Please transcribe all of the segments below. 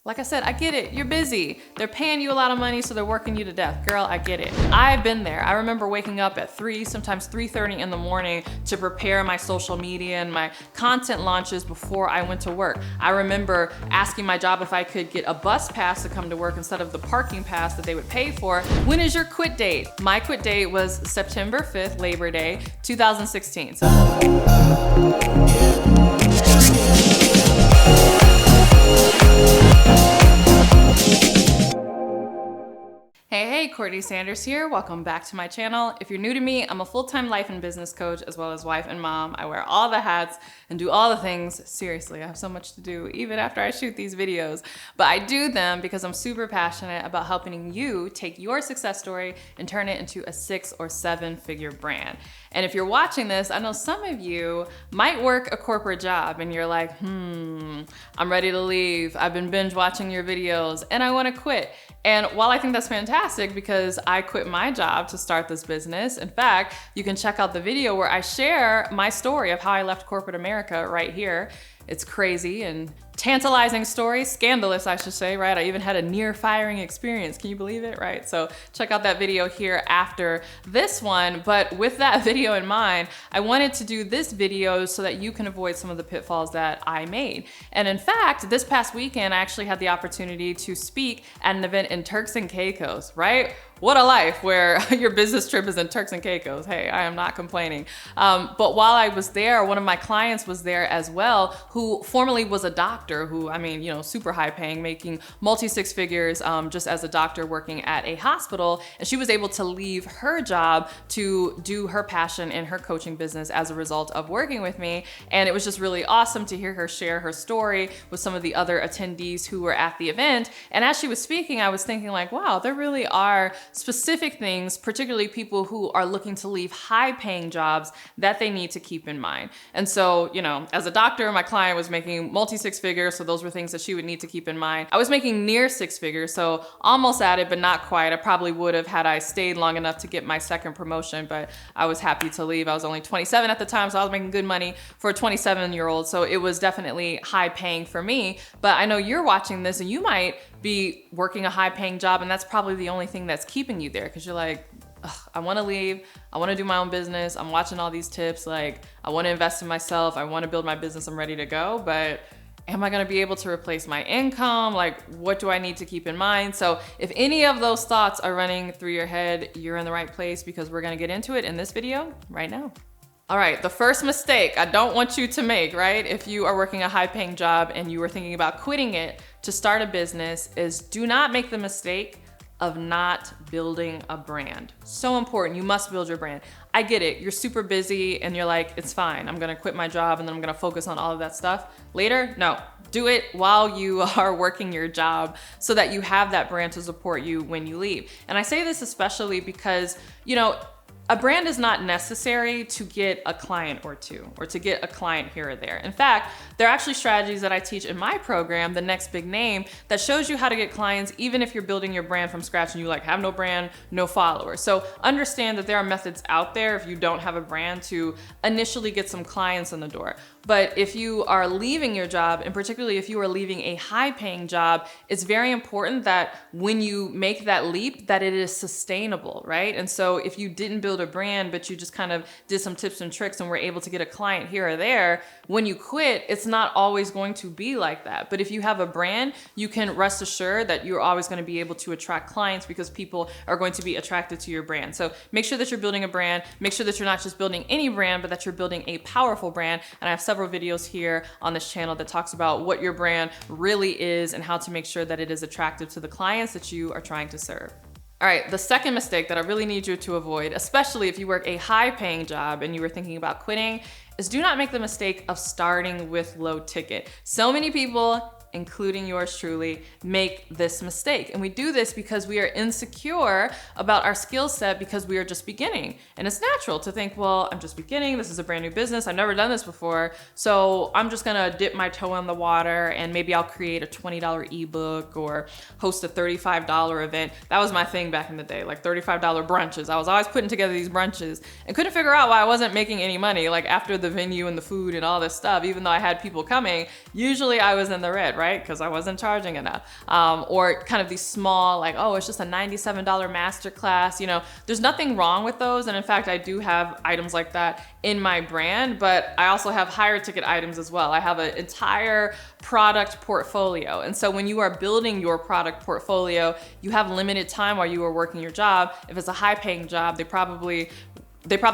Like I said, I get it, you're busy. They're paying you a lot of money, so they're working you to death. Girl, I get it. I've been there. I remember waking up at 3, sometimes 3:30 in the morning to prepare my social media and my content launches before I went to work. I remember asking my job if I could get a bus pass to come to work instead of the parking pass that they would pay for. When is your quit date? My quit date was September 5th, Labor Day, 2016. Hey, Courtney Sanders here. Welcome back to my channel. If you're new to me, I'm a full-time life and business coach as well as wife and mom. I wear all the hats and do all the things. Seriously, I have so much to do even after I shoot these videos. But I do them because I'm super passionate about helping you take your success story and turn it into a 6 or 7 figure brand. And if you're watching this, I know some of you might work a corporate job and you're like, I'm ready to leave. I've been binge watching your videos and I want to quit. And while I think that's fantastic because I quit my job to start this business, in fact, you can check out the video where I share my story of how I left corporate America right here. It's crazy and tantalizing story, scandalous, I should say, right? I even had a near firing experience. Can you believe it, right? So check out that video here after this one. But with that video in mind, I wanted to do this video so that you can avoid some of the pitfalls that I made. And in fact, this past weekend, I actually had the opportunity to speak at an event in Turks and Caicos, right? What a life where your business trip is in Turks and Caicos. Hey, I am not complaining. But while I was there, one of my clients was there as well, who formerly was a doctor who, super high paying, making multi-6 figures just as a doctor working at a hospital. And she was able to leave her job to do her passion in her coaching business as a result of working with me. And it was just really awesome to hear her share her story with some of the other attendees who were at the event. And as she was speaking, I was thinking like, wow, there really are specific things, particularly people who are looking to leave high-paying jobs that they need to keep in mind. And so, as a doctor, my client was making multi-6 figures, so those were things that she would need to keep in mind. I was making near 6 figures, so almost at it, but not quite. I probably would have had I stayed long enough to get my second promotion, but I was happy to leave. I was only 27 at the time, so I was making good money for a 27-year-old, so it was definitely high-paying for me. But I know you're watching this, and you might be working a high-paying job, and that's probably the only thing that's keeping you there because you're like, I want to leave. I want to do my own business. I'm watching all these tips. Like, I want to invest in myself. I want to build my business. I'm ready to go. But am I going to be able to replace my income? Like, what do I need to keep in mind? So if any of those thoughts are running through your head, you're in the right place because we're going to get into it in this video right now. All right, the first mistake I don't want you to make, right? If you are working a high-paying job and you are thinking about quitting it to start a business is do not make the mistake of not building a brand. So important, you must build your brand. I get it, you're super busy and you're like, it's fine, I'm gonna quit my job and then I'm gonna focus on all of that stuff later. No, do it while you are working your job so that you have that brand to support you when you leave. And I say this especially because, a brand is not necessary to get a client or two, or to get a client here or there. In fact, there are actually strategies that I teach in my program, The Next Big Name, that shows you how to get clients even if you're building your brand from scratch and you have no brand, no followers. So understand that there are methods out there if you don't have a brand to initially get some clients in the door. But if you are leaving your job, and particularly if you are leaving a high-paying job, it's very important that when you make that leap, that it is sustainable, right? And so if you didn't build a brand, but you just kind of did some tips and tricks and were able to get a client here or there, when you quit, it's not always going to be like that. But if you have a brand, you can rest assured that you're always going to be able to attract clients because people are going to be attracted to your brand. So make sure that you're building a brand, make sure that you're not just building any brand, but that you're building a powerful brand. And I have several videos here on this channel that talks about what your brand really is and how to make sure that it is attractive to the clients that you are trying to serve. All right, the second mistake that I really need you to avoid, especially if you work a high-paying job and you were thinking about quitting, is do not make the mistake of starting with low ticket. So many people, including yours truly, make this mistake. And we do this because we are insecure about our skill set because we are just beginning. And it's natural to think, well, I'm just beginning. This is a brand new business. I've never done this before. So I'm just gonna dip my toe in the water and maybe I'll create a $20 ebook or host a $35 event. That was my thing back in the day, like $35 brunches. I was always putting together these brunches and couldn't figure out why I wasn't making any money. Like after the venue and the food and all this stuff, even though I had people coming, usually I was in the red, right? Because I wasn't charging enough. Or kind of these small, like, oh, it's just a $97 masterclass. You know, there's nothing wrong with those. And in fact, I do have items like that in my brand, but I also have higher ticket items as well. I have an entire product portfolio. And so when you are building your product portfolio, you have limited time while you are working your job. If it's a high paying job, they probably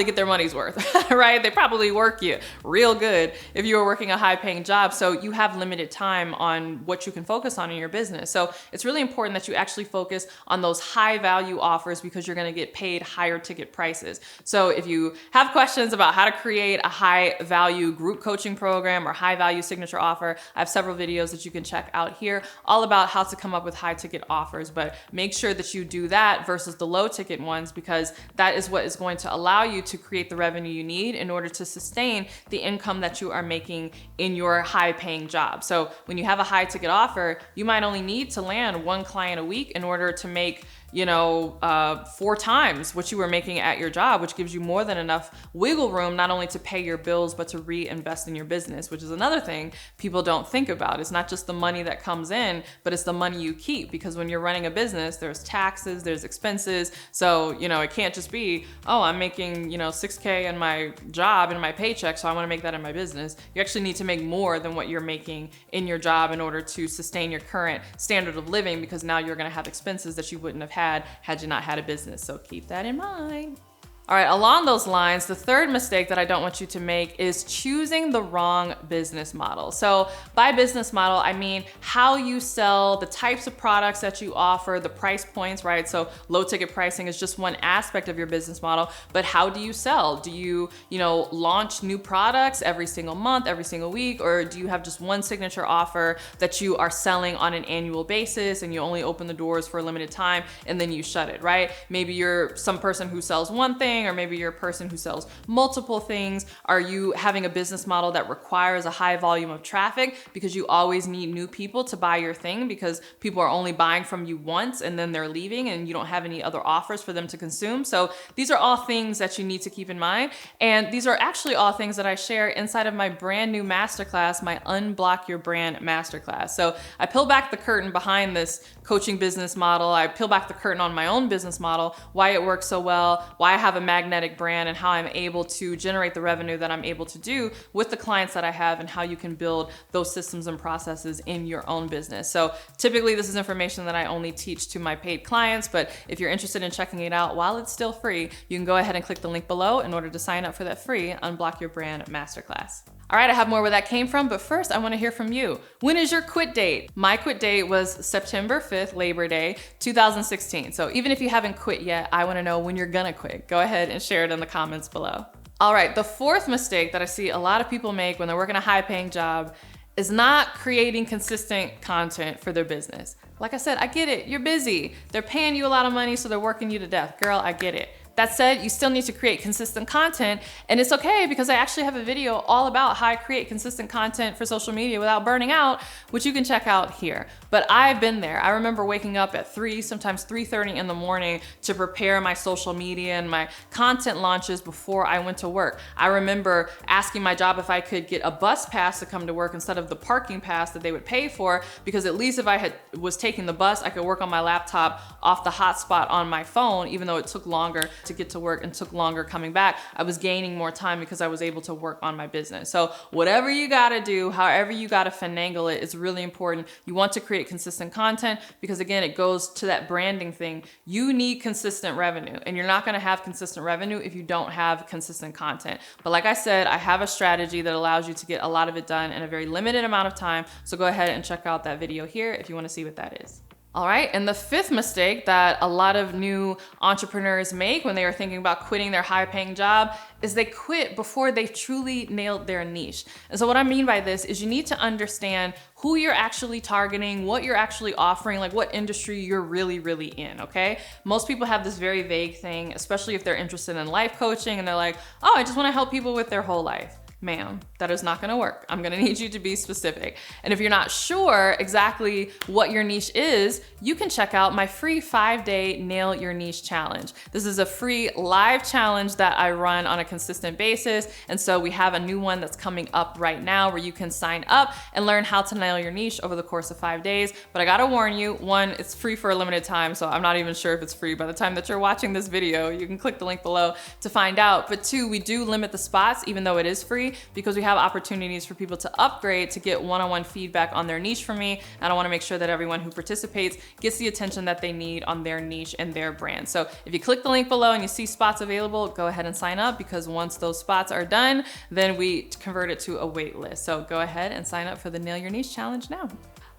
get their money's worth, right? They probably work you real good if you are working a high paying job. So you have limited time on what you can focus on in your business. So it's really important that you actually focus on those high value offers because you're gonna get paid higher ticket prices. So if you have questions about how to create a high value group coaching program or high value signature offer, I have several videos that you can check out here all about how to come up with high ticket offers. But make sure that you do that versus the low ticket ones, because that is what is going to allow you to create the revenue you need in order to sustain the income that you are making in your high paying job. So when you have a high ticket offer, you might only need to land one client a week in order to make 4 times what you were making at your job, which gives you more than enough wiggle room, not only to pay your bills, but to reinvest in your business, which is another thing people don't think about. It's not just the money that comes in, but it's the money you keep, because when you're running a business, there's taxes, there's expenses. So, it can't just be, oh, I'm making, $6K in my job, in my paycheck, so I want to make that in my business. You actually need to make more than what you're making in your job in order to sustain your current standard of living, because now you're going to have expenses that you wouldn't have had you not had a business. So keep that in mind. All right, along those lines, the third mistake that I don't want you to make is choosing the wrong business model. So by business model, I mean how you sell, the types of products that you offer, the price points, right? So low ticket pricing is just one aspect of your business model, but how do you sell? Do you, launch new products every single month, every single week, or do you have just one signature offer that you are selling on an annual basis and you only open the doors for a limited time and then you shut it, right? Maybe you're some person who sells one thing, or maybe you're a person who sells multiple things. Are you having a business model that requires a high volume of traffic because you always need new people to buy your thing because people are only buying from you once and then they're leaving and you don't have any other offers for them to consume? So these are all things that you need to keep in mind. And these are actually all things that I share inside of my brand new masterclass, my Unblock Your Brand Masterclass. So I peel back the curtain behind this coaching business model. I peel back the curtain on my own business model, why it works so well, why I have a magnetic brand, and how I'm able to generate the revenue that I'm able to do with the clients that I have, and how you can build those systems and processes in your own business. So typically this is information that I only teach to my paid clients, but if you're interested in checking it out while it's still free, you can go ahead and click the link below in order to sign up for that free Unblock Your Brand Masterclass. All right, I have more where that came from, but first I want to hear from you. When is your quit date? My quit date was September 5th, Labor Day, 2016. So even if you haven't quit yet, I want to know when you're gonna quit. Go ahead and share it in the comments below. All right, the fourth mistake that I see a lot of people make when they're working a high-paying job is not creating consistent content for their business. Like I said, I get it, you're busy. They're paying you a lot of money, so they're working you to death. Girl, I get it. That said, you still need to create consistent content, and it's okay because I actually have a video all about how I create consistent content for social media without burning out, which you can check out here. But I've been there. I remember waking up at 3, sometimes 3:30 in the morning to prepare my social media and my content launches before I went to work. I remember asking my job if I could get a bus pass to come to work instead of the parking pass that they would pay for, because at least if I was taking the bus, I could work on my laptop off the hotspot on my phone, even though it took longer to get to work and took longer coming back. I was gaining more time because I was able to work on my business. So whatever you gotta do, however you gotta finagle it, it's really important. You want to create consistent content because, again, it goes to that branding thing. You need consistent revenue, and you're not gonna have consistent revenue if you don't have consistent content. But like I said, I have a strategy that allows you to get a lot of it done in a very limited amount of time. So go ahead and check out that video here if you wanna see what that is. All right, and the fifth mistake that a lot of new entrepreneurs make when they are thinking about quitting their high-paying job is they quit before they've truly nailed their niche. And so what I mean by this is you need to understand who you're actually targeting, what you're actually offering, like what industry you're really in, okay? Most people have this very vague thing, especially if they're interested in life coaching and they're like, oh, I just wanna help people with their whole life. Ma'am, that is not gonna work. I'm gonna need you to be specific. And if you're not sure exactly what your niche is, you can check out my free 5-day Nail Your Niche Challenge. This is a free live challenge that I run on a consistent basis. And so we have a new one that's coming up right now where you can sign up and learn how to nail your niche over the course of 5 days. But I gotta warn you, one, it's free for a limited time, so I'm not even sure if it's free by the time that you're watching this video. You can click the link below to find out. But two, we do limit the spots, even though it is free, because we have opportunities for people to upgrade to get one-on-one feedback on their niche from me. And I wanna make sure that everyone who participates gets the attention that they need on their niche and their brand. So if you click the link below and you see spots available, go ahead and sign up, because once those spots are done, then we convert it to a wait list. So go ahead and sign up for the Nail Your Niche Challenge now.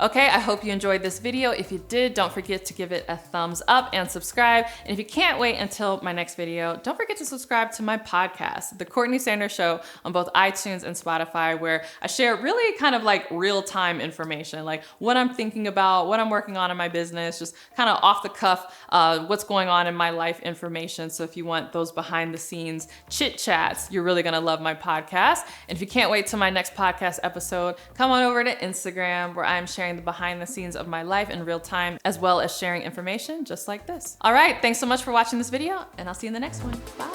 Okay, I hope you enjoyed this video. If you did, don't forget to give it a thumbs up and subscribe. And if you can't wait until my next video, don't forget to subscribe to my podcast, The Courtney Sanders Show, on both iTunes and Spotify, where I share really kind of like real-time information, like what I'm thinking about, what I'm working on in my business, just kind of off the cuff, what's going on in my life information. So if you want those behind the scenes chit chats, you're really gonna love my podcast. And if you can't wait till my next podcast episode, come on over to Instagram, where I'm sharing the behind the scenes of my life in real time, as well as sharing information just like this. All right, thanks so much for watching this video, and I'll see you in the next one. Bye.